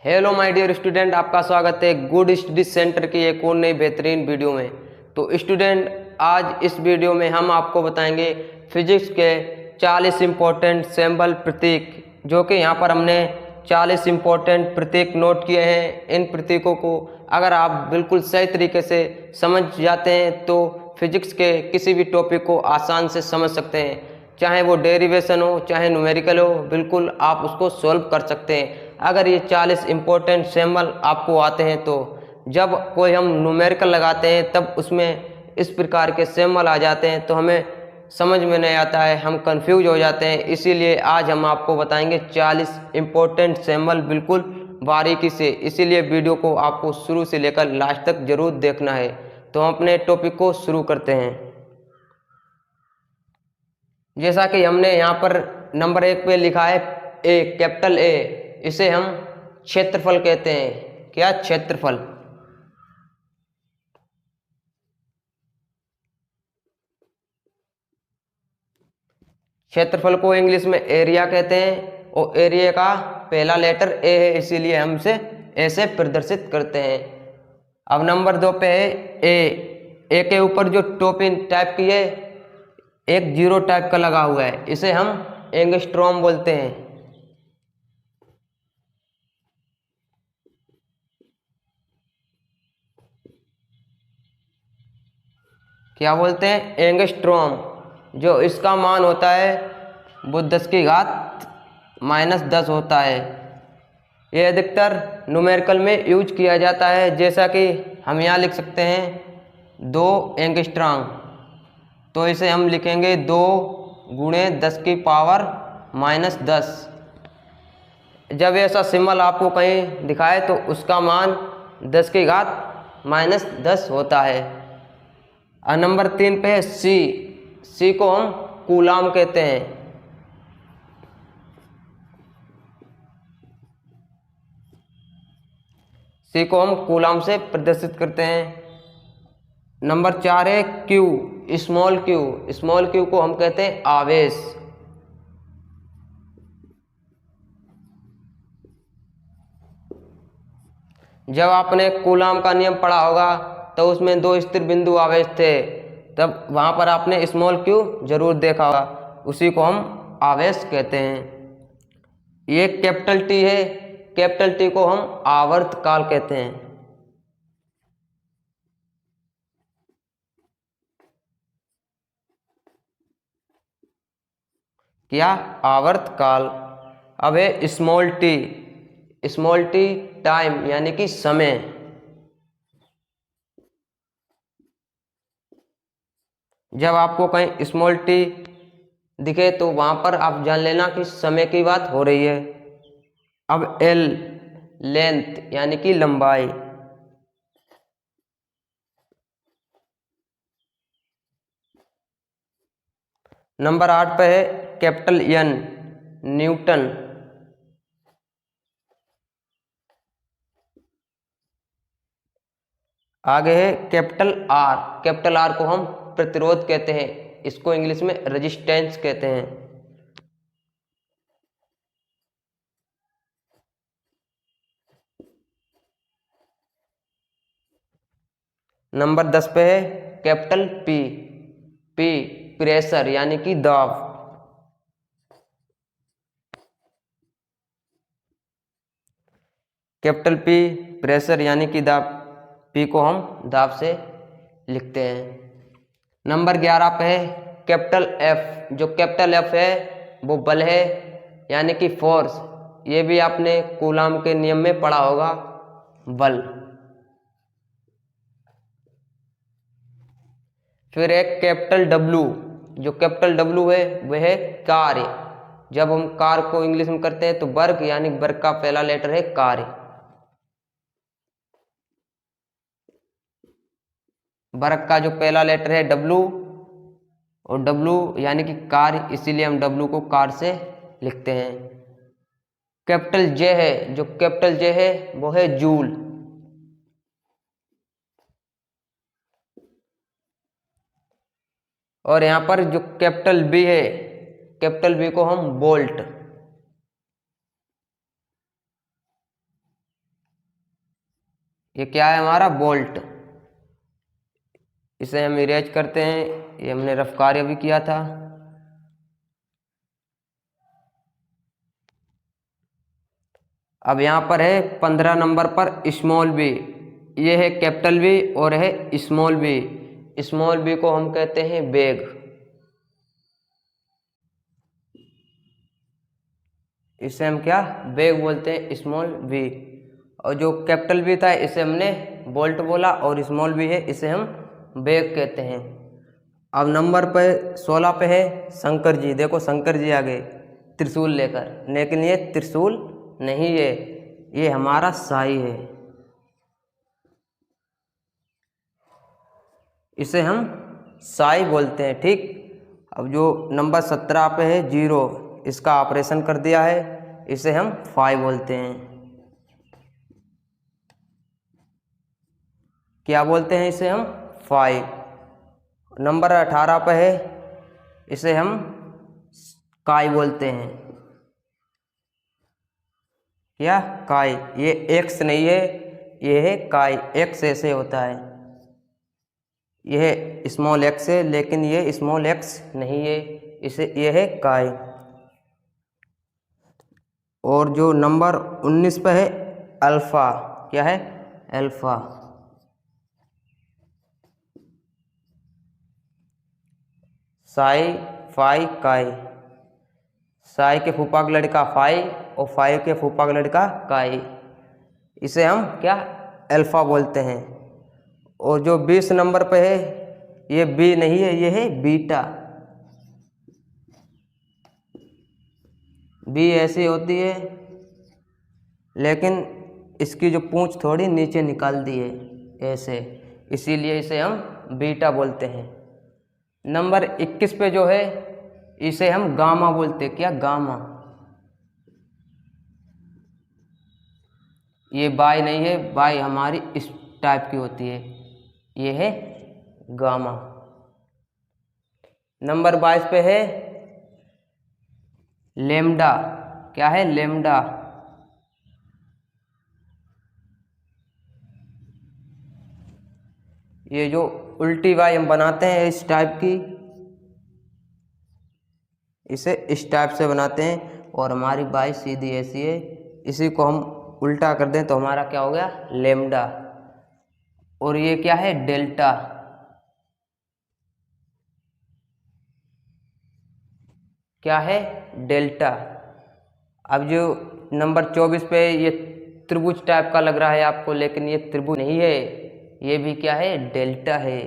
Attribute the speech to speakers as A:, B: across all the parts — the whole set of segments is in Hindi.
A: हेलो माय डियर स्टूडेंट, आपका स्वागत है गुड स्टडी सेंटर की एक और नई बेहतरीन वीडियो में। तो स्टूडेंट, आज इस वीडियो में हम आपको बताएंगे फिजिक्स के 40 इम्पोर्टेंट सिंबल प्रतीक, जो कि यहाँ पर हमने 40 इम्पोर्टेंट प्रतीक नोट किए हैं। इन प्रतीकों को अगर आप बिल्कुल सही तरीके से समझ जाते हैं तो फिजिक्स के किसी भी टॉपिक को आसान से समझ सकते हैं। चाहे वो डेरिवेशन हो, चाहे न्यूमेरिकल हो, बिल्कुल आप उसको सॉल्व कर सकते हैं अगर ये 40 इम्पोर्टेंट सिंबल आपको आते हैं। तो जब कोई हम न्यूमेरिकल लगाते हैं तब उसमें इस प्रकार के सिंबल आ जाते हैं तो हमें समझ में नहीं आता है, हम कंफ्यूज हो जाते हैं। इसीलिए आज हम आपको बताएंगे 40 इम्पोर्टेंट सिंबल बिल्कुल बारीकी से। इसीलिए वीडियो को आपको शुरू से लेकर लास्ट तक जरूर देखना है। तो हम अपने टॉपिक को शुरू करते हैं। जैसा कि हमने यहाँ पर नंबर 1 पे लिखा है ए, कैपिटल ए। इसे हम क्षेत्रफल कहते हैं। क्या? क्षेत्रफल। क्षेत्रफल को इंग्लिश में एरिया कहते हैं और एरिया का पहला लेटर ए है, इसीलिए हम इसे ए से प्रदर्शित करते हैं। अब नंबर 2 पे है ए के ऊपर जो टोपिन टाइप की है, एक जीरो टाइप का लगा हुआ है, इसे हम एंगस्ट्रॉम बोलते हैं। क्या बोलते हैं? एंगस्ट्रॉम। जो इसका मान होता है वो 10 की घात -10 होता है। ये अधिकतर न्यूमेरिकल में यूज किया जाता है। जैसा कि हम यहाँ लिख सकते हैं 2 एंगस्ट्रॉम, तो इसे हम लिखेंगे 2 गुणे 10 की पावर -10। जब ऐसा सिंबल आपको कहीं दिखाए तो उसका मान 10 की घात -10 होता है। और नंबर 3 पे है सी को हम कूलाम कहते हैं। सी को हम कूलाम से प्रदर्शित करते हैं। नंबर 4 है Q, small Q. Small Q को हम कहते हैं आवेश। जब आपने कूलाम का नियम पढ़ा होगा तो उसमें 2 स्थिर बिंदु आवेश थे, तब वहां पर आपने स्मॉल क्यू जरूर देखा होगा, उसी को हम आवेश कहते हैं। ये कैपिटल टी है, कैपिटल टी को हम आवर्तकाल कहते हैं। क्या? आवर्तकाल। अब है small T. Small T time यानी कि समय। जब आपको कहीं स्मॉल टी दिखे तो वहां पर आप जान लेना कि समय की बात हो रही है। अब एल, लेंथ यानी कि लंबाई। नंबर 8 पे है कैपिटल एन, न्यूटन। आगे है कैपिटल आर। कैपिटल आर को हम प्रतिरोध कहते हैं, इसको इंग्लिश में रेजिस्टेंस कहते हैं। नंबर 10 पे है कैपिटल पी। पी प्रेशर यानी कि दाब। कैपिटल पी प्रेशर यानी कि दाब। पी को हम दाब से लिखते हैं। नंबर 11 पे है कैपिटल एफ। जो कैपिटल एफ है वो बल है यानी कि फोर्स। ये भी आपने कूलाम के नियम में पढ़ा होगा, बल। फिर एक कैपिटल डब्लू। जो कैपिटल डब्लू है वह है कार्य। जब हम कार को इंग्लिश में करते हैं तो वर्क यानी वर्क का पहला लेटर है कार्य। वर्क का जो पहला लेटर है डब्लू, और डब्लू यानी कि कार्य, इसीलिए हम डब्लू को कार से लिखते हैं। कैपिटल जे है, जो कैपिटल जे है वो है जूल। और यहां पर जो कैपिटल बी है, कैपिटल बी को हम वोल्ट। ये क्या है हमारा वोल्ट। इसे हम इरेज करते हैं, ये हमने रफ कार्य भी किया था। अब यहाँ पर है 15 नंबर पर स्मॉल बी, ये है कैपिटल बी और है स्मॉल बी। स्मॉल बी को हम कहते हैं वेग। इसे हम क्या वेग बोलते हैं, स्मॉल बी। और जो कैपिटल बी था इसे हमने वोल्ट बोला, और स्मॉल बी है इसे हम वेग कहते हैं। अब नंबर पे 16 पे है शंकर जी। देखो शंकर जी आ गए त्रिशूल लेकर, लेकिन ये त्रिशूल नहीं है, ये हमारा साई है। इसे हम साई बोलते हैं, ठीक। अब जो नंबर 17 पे है जीरो, इसका ऑपरेशन कर दिया है, इसे हम फाई बोलते हैं। क्या बोलते हैं इसे हम फाई। नंबर 18 पे है, इसे हम काई बोलते हैं। क्या काई, ये एक्स नहीं है, ये है काई। एक्स ऐसे होता है, यह स्मॉल एक्स है, लेकिन ये स्मॉल एक्स नहीं है, इसे ये है काई। और जो नंबर 19 पे है अल्फा, क्या है अल्फा। साई फाई काई, साई के फूफा का लड़का फाई और फाई के फूफा का लड़का काई, इसे हम क्या अल्फा बोलते हैं। और जो 20 नंबर पे है ये बी नहीं है, ये है बीटा। बी ऐसी होती है, लेकिन इसकी जो पूंछ थोड़ी नीचे निकाल दी है ऐसे, इसीलिए इसे हम बीटा बोलते हैं। नंबर 21 पे जो है इसे हम गामा बोलते हैं। क्या गामा, ये बाई नहीं है, बाई हमारी इस टाइप की होती है, ये है गामा। नंबर 22 पे है लेमडा। क्या है लेमडा, ये जो उल्टी वाई हम बनाते हैं इस टाइप की, इसे इस टाइप से बनाते हैं, और हमारी बाई सीधी ऐसी है। इसी को हम उल्टा कर दें तो हमारा क्या हो गया लेमडा। और ये क्या है डेल्टा। क्या है डेल्टा। अब जो नंबर 24 पे ये त्रिभुज टाइप का लग रहा है आपको, लेकिन ये त्रिभुज नहीं है, ये भी क्या है डेल्टा है।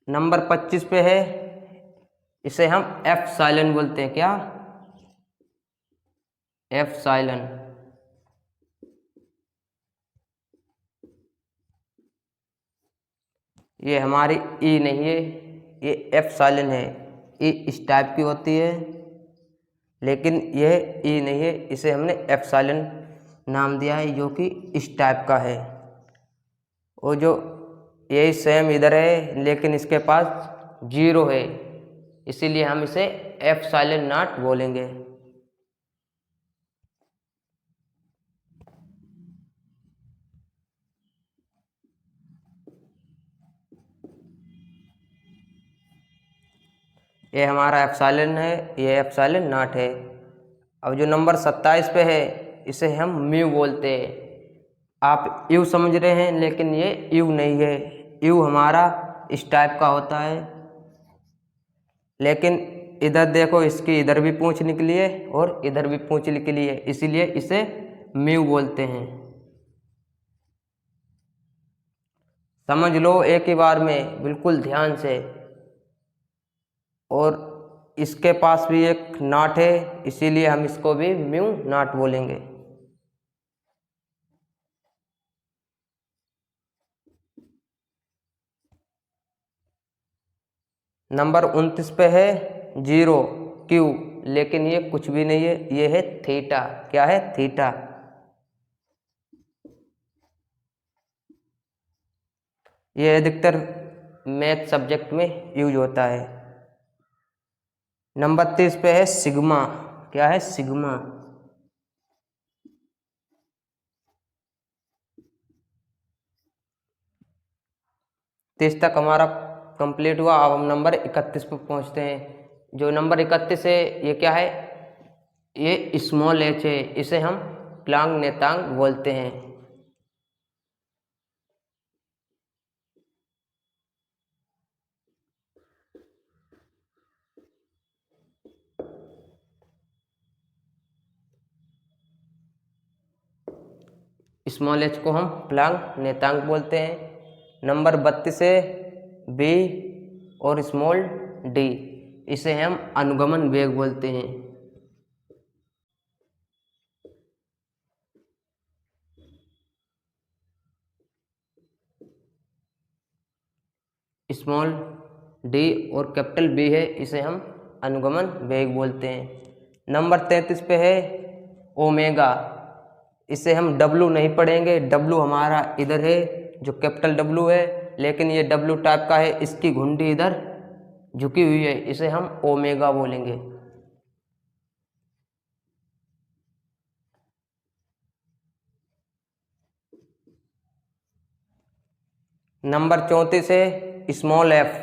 A: नंबर 25 पे है, इसे हम एफ साइलन बोलते हैं। क्या एफ साइलन। ये हमारी ई नहीं है, ये एफ साइलन है। ई इस टाइप की होती है, लेकिन यह ई नहीं है, इसे हमने एफ साइलन नाम दिया है, जो कि इस टाइप का है। और जो यही सेम इधर है, लेकिन इसके पास जीरो है, इसीलिए हम इसे एफ साइलेंट नॉट बोलेंगे। ये हमारा एप्सिलॉन है, ये एप्सिलॉन नॉट है। अब जो नंबर 27 पे है इसे हम म्यू बोलते हैं। आप यू समझ रहे हैं, लेकिन ये यू नहीं है, यू हमारा इस टाइप का होता है। लेकिन इधर देखो, इसकी इधर भी पूंछ निकली है और इधर भी पूंछ निकली है, इसीलिए इसे म्यू बोलते हैं। समझ लो एक ही बार में, बिल्कुल ध्यान से। और इसके पास भी एक नाट है, इसीलिए हम इसको भी म्यू नाट बोलेंगे। नंबर 29 पे है जीरो क्यू, लेकिन ये कुछ भी नहीं है, ये है थीटा। क्या है थीटा। ये अधिकतर मैथ सब्जेक्ट में यूज होता है। नंबर 30 पे है सिग्मा। क्या है, सिग्मा। तो इस तक हमारा कंप्लीट हुआ। अब हम नंबर 31 पर पहुंचते हैं। जो नंबर 31 है ये क्या है, ये स्मॉल एच है, इसे हम प्लांक नियतांक बोलते हैं। स्मॉल एच को हम प्लांक नियतांक बोलते हैं। नंबर 32 है बी और स्मॉल डी, इसे हम अनुगमन वेग बोलते हैं। स्मॉल डी और कैपिटल बी है, इसे हम अनुगमन वेग बोलते हैं। नंबर 33 पे है ओमेगा, इसे हम डब्लू नहीं पढ़ेंगे, डब्लू हमारा इधर है जो कैपिटल डब्लू है, लेकिन ये डब्लू टाइप का है, इसकी घुंडी इधर झुकी हुई है, इसे हम ओमेगा बोलेंगे। नंबर 34 है स्मॉल एफ,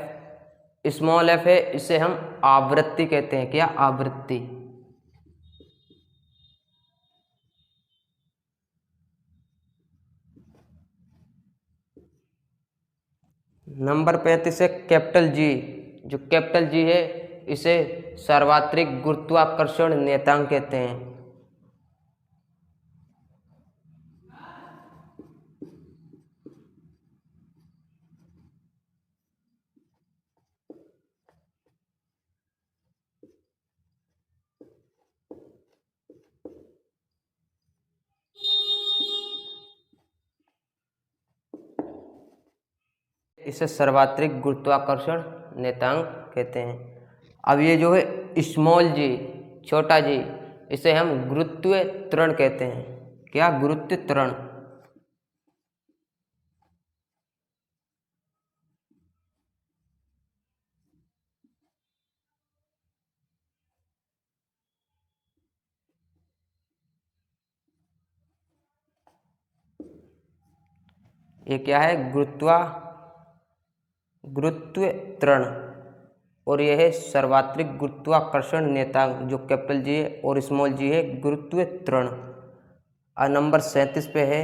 A: स्मॉल एफ है, इसे हम आवृत्ति कहते हैं। क्या, आवृत्ति। नंबर 35 है कैपिटल जी, जो कैपिटल जी है इसे सार्वत्रिक गुरुत्वाकर्षण नियतांक कहते हैं। इसे सार्वत्रिक गुरुत्वाकर्षण नियतांक कहते हैं। अब ये जो है स्मॉल जी, छोटा जी, इसे हम गुरुत्व त्वरण कहते हैं। क्या, गुरुत्व त्वरण। ये क्या है, गुरुत्व त्वरण, और यह है सार्वत्रिक गुरुत्वाकर्षण नियतांक, जो कैपिटल जी है और स्मॉल जी है, गुरुत्व त्वरण। और नंबर 37 पे है,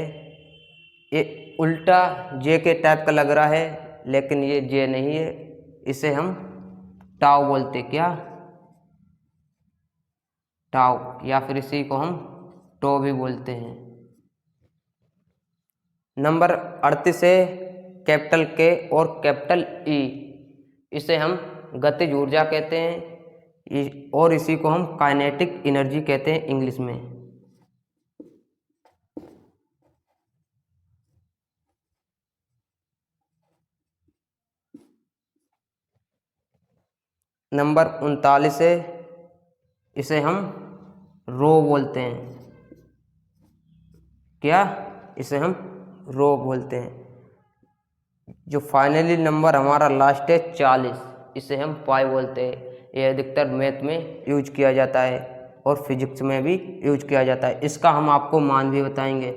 A: ये उल्टा जे के टाइप का लग रहा है, लेकिन ये जे नहीं है, इसे हम टाउ बोलते। क्या, टाउ, या फिर इसी को हम टो भी बोलते हैं। नंबर 38 है कैपिटल के और कैपिटल ई, इसे हम गतिज ऊर्जा कहते हैं, और इसी को हम काइनेटिक एनर्जी कहते हैं इंग्लिश में। नंबर 39 है, इसे हम रो बोलते हैं। क्या, इसे हम रो बोलते हैं। जो फाइनली नंबर हमारा लास्ट है 40, इसे हम पाई बोलते हैं। ये अधिकतर मैथ में यूज किया जाता है और फिजिक्स में भी यूज किया जाता है। इसका हम आपको मान भी बताएंगे।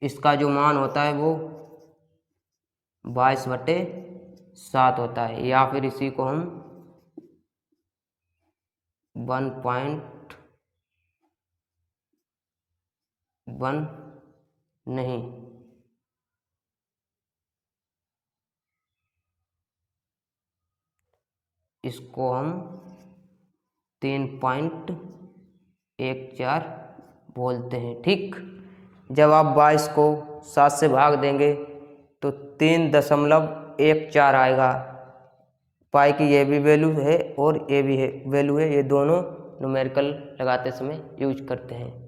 A: इसका जो मान होता है वो 22/7 होता है, या फिर इसी को हम 1.1 नहीं, इसको हम 3.14 बोलते हैं। ठीक, जब आप 22 को 7 से भाग देंगे तो 3.14 आएगा। पाई की ये भी वैल्यू है और ये भी है वैल्यू है, ये दोनों न्यूमेरिकल लगाते समय यूज करते हैं।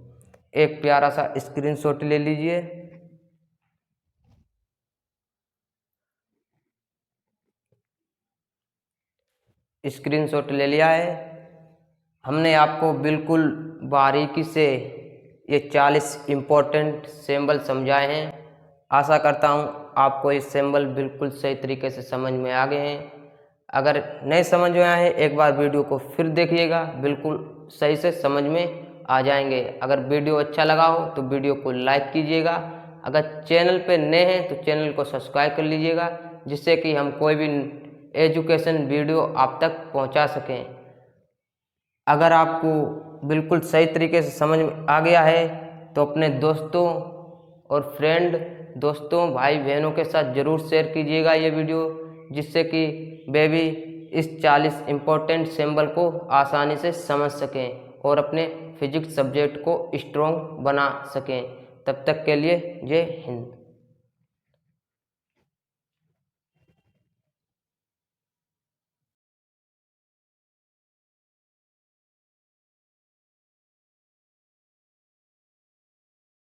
A: एक प्यारा सा स्क्रीनशॉट ले लीजिए। स्क्रीनशॉट ले लिया है। हमने आपको बिल्कुल बारीकी से ये 40 इम्पोर्टेंट सिंबल समझाए हैं। आशा करता हूँ आपको ये सिंबल बिल्कुल सही तरीके से समझ में आ गए हैं। अगर नहीं समझ में आए एक बार वीडियो को फिर देखिएगा, बिल्कुल सही से समझ में आ जाएंगे। अगर वीडियो अच्छा लगा हो तो वीडियो को लाइक कीजिएगा। अगर चैनल पे नए हैं तो चैनल को सब्सक्राइब कर लीजिएगा, जिससे कि हम कोई भी एजुकेशन वीडियो आप तक पहुंचा सकें। अगर आपको बिल्कुल सही तरीके से समझ में आ गया है तो अपने दोस्तों और दोस्तों भाई बहनों के साथ ज़रूर शेयर कीजिएगा ये वीडियो, जिससे कि वे भी इस 40 इम्पोर्टेंट सिंबल को आसानी से समझ सकें और अपने फिजिक्स सब्जेक्ट को स्ट्रॉन्ग बना सकें। तब तक के लिए जय हिंद।